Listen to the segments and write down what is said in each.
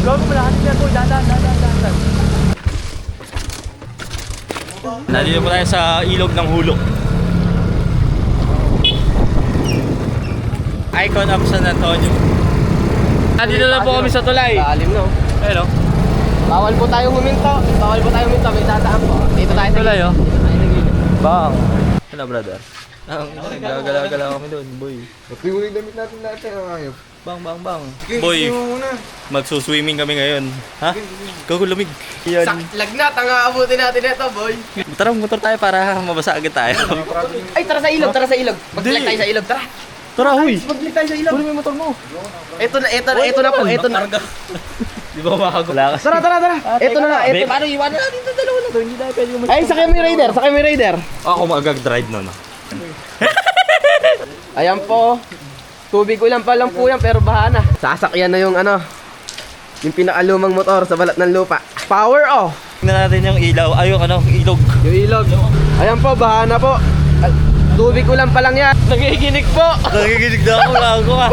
Gawin mo lahat yan boy, dahan. Nandito po tayo sa ilog ng Hulok. Icon of San Antonio. Nandito na po kami sa tulay. Lalim no. Ayun o. Bawal po tayong huminto. May dadaan po. Dito tayo sa Tulay o. Ay, nagilid. Bang. Ano brother? Gagala kami doon, boy. Pati mo yung damit natin natin ang ayop. Bang. Boy, magsuswimming kami ngayon. Ha? Lamig. Yan. Lagnat ang aabutin natin ito, boy. Tara, motor tayo para mabasa agad tayo. Ay, tara sa ilog. Maglag tayo sa ilog, tara. Tara, huy. Maglag tayo sa ilog. Tuloy mo yung motor mo. Ito na po. Di ba makakula ka? Tara. Ito na. Paano iwanan natin ito dalawa na to? Hindi tayo pwede yung Ay, sakay mo yung rider. Ako mag-drive nun. Ayan po. Tubig ulan pa lang po yan, pero baha na. Sasakyan na yung yung pinakalumang motor sa balat ng lupa. Power off! Tingnan natin yung ilaw. Ay, yung ilog. Yung ilog. Ayan po, baha na po. Tubig ulan pa lang yan. Nagiginig po. Nagiginig na ako, gago ka.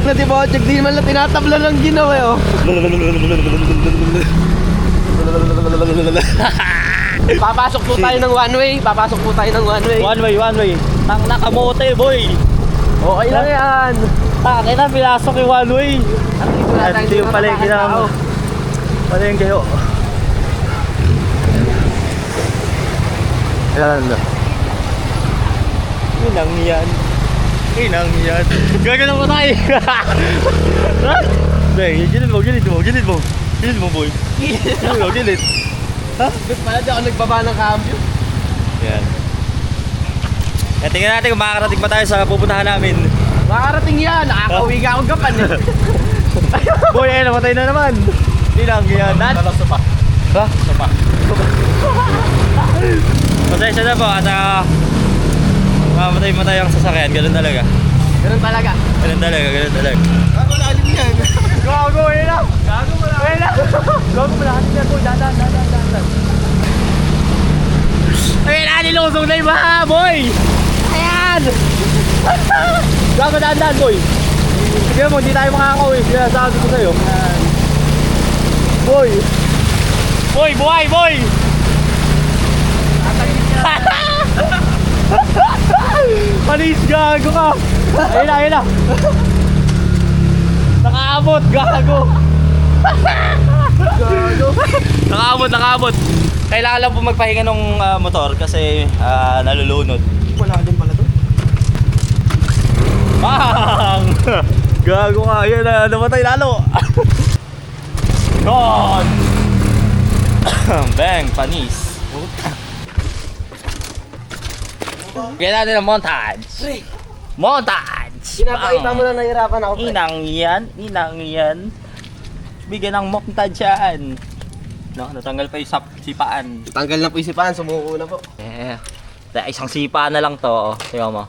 Na di ba, check di man lang tinatabla ng ginawa eh, oh. Papasok po tayo ng one way. One way. Nakamote, boy. Okay lang yan. Kaya na, pinasok yung one way. Ito yung palengke na. Palengke ho. Ayan na. Inang yan. Gagana mo tayo. Gilid mo, boy. Gilid. Ha? Ba't pala di ako nagbaba ng cambio? Yan. Tingnan natin kung makakarating pa tayo sa pupuntahan namin. Makakarating yan. Nakakauwi ka akong gapan eh. Boy, namatay na naman. Inang yan. Sopa. Ha? Sopa. Pasensya na po at mamatay ang sasakyan. Ganun talaga. Ganun talaga. Ako lalim yan. Gago, ayun lang. Gago mo lang. Yan boy, dahan. Ayun na, nilusog na yung baha, boy. Ayan. Gago, dahan, boy. Sige mo, hindi tayo makakauwi. Kaya sabi ko sa'yo. Boy, buhay, boy. Panis, gago ka. Ayun na. Nakaabot, gago. Nakaabot. Kailangan lang po magpahinga ng motor kasi nalulunod. Wala din pala doon. Bang! Gago ka, yan na, namatay lalo. God! Bang, panis. Kailangan natin ng montage. Pinapakita mo na nahirapan ako. Inang yan. Bigyan ng montage yan. No, natanggal pa yung sipaan. Tanggal na po isipan, sumuko na po. Isang sipa na lang to. Tingnan mo.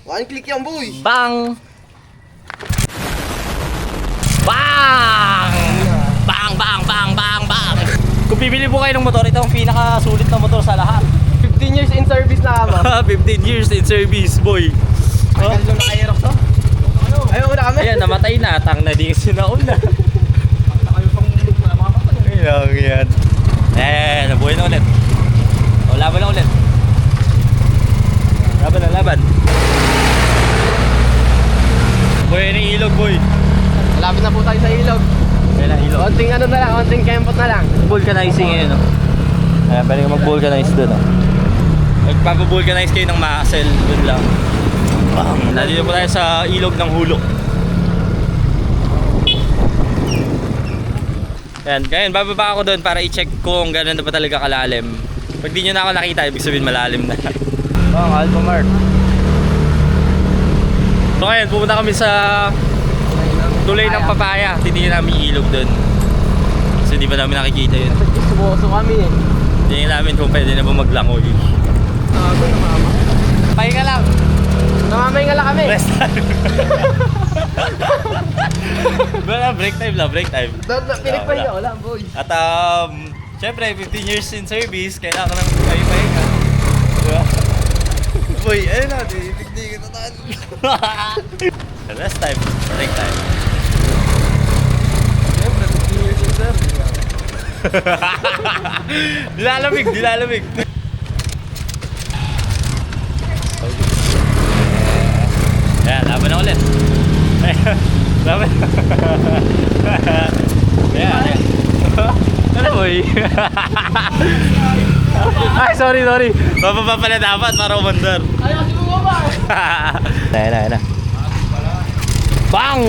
One click yan, boy. Bang! Bang! Bang! Kung bibili po kayo ng motor, ito ang pinakasulit na motor sa lahat. 15 years in service na kamo. 15 years in service, boy. Tagal nung naka-aerox to. Ayaw na kami. Ayan, namatay na. Tang na di sinauna. Ayun yan. Nabuhay na ulit. Laban na ulit. Laban. Boy, ano yung ilog, boy? Malapit na po tayo sa ilog. Ayan na, ilog. Konting kempot na lang. Vulcanizing ngayon, no? Ayan, pwede ka mag-vulcanize doon, no? Magpapavulcanize kayo ng muscle, doon lang. Nandito po tayo sa ilog ng Hulok. Ayan, ngayon bababa ako doon para i-check kung gano'n na ba talaga kalalim. Pag di nyo na ako nakita, ibig sabihin malalim na. Alpha Mart. So ngayon, pupunta kami sa tulay ng papaya. Titingnan namin yung ilog doon. Kasi di ba namin nakikita yun. Sumoso kami eh. Tingnan namin kung pwede na ba maglangoy. Ako na mama. Pahinga lang. Namamay nga lang kami. Rest time. Break time. Pinagpahinga ko lang, boy. At syempre 15 years in service, kailangan lang pahinga. Diba? Boy, ayun na, hindi kita tahan. Rest time, break time. Siyempre, Dilalamig, dilalamig. Ayan, laban na ulit. Laban. Ayan. Ano boy? Ay, sorry. Bababa pala dapat para umandar. Ay, kasi bumaba. Ayan na. Bang!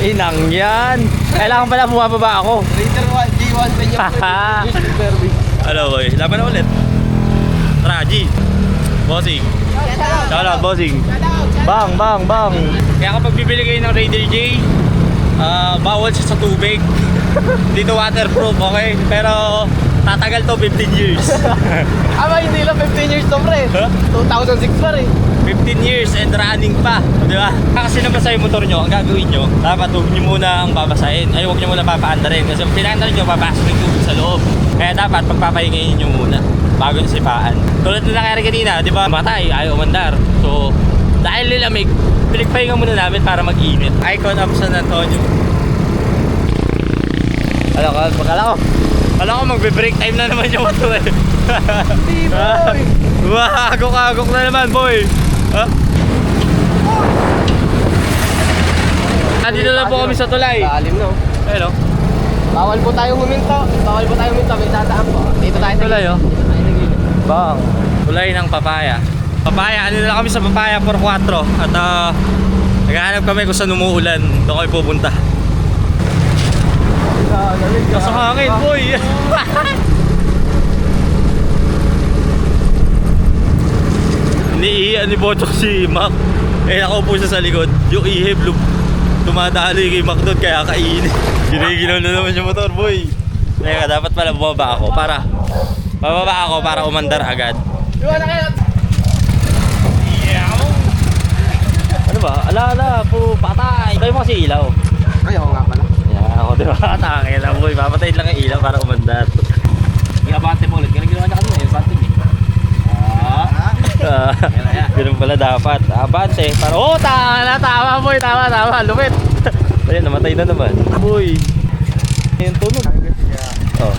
Inang yan. Kailangan pala bumababa ako. Raider 1, G1 pa niya. Hello boy, laban na ulit. Tara, G. Bossing. Shout out, bossing. Bang. Kaya kapag bibili kayo ng Raider J, bawal siya sa tubig. Dito waterproof, okay? Pero tatagal to 15 years. Aba, hindi lang 15 years to pre. 2006 pa rin. 15 years and running pa, di ba? Kasi nabasa yung motor nyo, ang gagawin nyo, dapat huwag nyo muna ang babasahin. Ay, huwag nyo muna papaandarin. Kasi pag pinaandarin nyo, papasok yung tubig sa loob. Kaya dapat pagpapahingayin nyo muna bago nyo sipaan. Tulad na nangyari kanina, di ba? Matay, ayaw umandar. So, dahil nilamig, pinagpahinga muna namin para mag-init. Icon of San Antonio. Kala ko magbe-break time na naman yung motor eh. Hindi boy. Agok na naman boy. Ha? Dito na po kami sa tulay. Lalim no. Ayun o. Bawal po tayong huminto. May dadaan po. Dito tayo sa Tulay, oh. Tayo sa gilid. Bang. Tulay ng papaya. Papaya, ano na kami sa papaya for 4. At naghahanap kami kung saan umuulan. Doon kami pupunta. Nasa hangin boy. Ni Bochok si Mac. Eh nakaupo siya sa likod. Yung ihip tumadali kay Mac doon kaya kainin. Giniginaw na naman yung motor boy. Teka, dapat pala bababa ako para umandar agad. Iwan na kayo. Ano ba? Ala po patay. Tayo mo kasi ilaw. Ay, ako nga pala. Yan ako diba? Tangin lang boy. Papatayin lang ang ilaw para umandar. I-abante mo ulit. Ganun ginawa niya kanina. I-abante niya. Ganun pala dapat. Abante. Para, tama boy. Tama. Lupit. Ayun, namatay na naman. Boy. Yung tunog. Oh.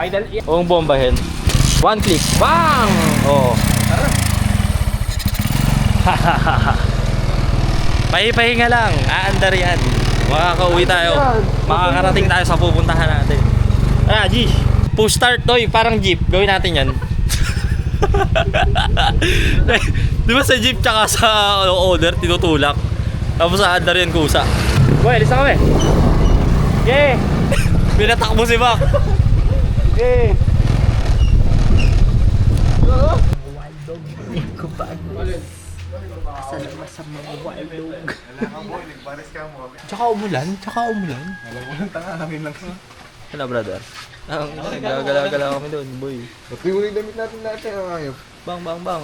Idol. Huwag bombahin. One click. Bang! Oh. Pahipahinga lang. Aandar yan. Makakauwi tayo. Makakarating tayo sa pupuntahan natin. G. Push start toy. Parang jeep. Gawin natin yan. Di ba sa jeep tsaka sa owner tinutulak? Tapos aandar yan kusa. Boy, alis na kami. Yeah. Pinatakbo si Mac. Okay. Tsaka umulan. Ano brother? Gagala-gala kami doon, boy. Pati mo yung damit natin natin ang ayop. Bang.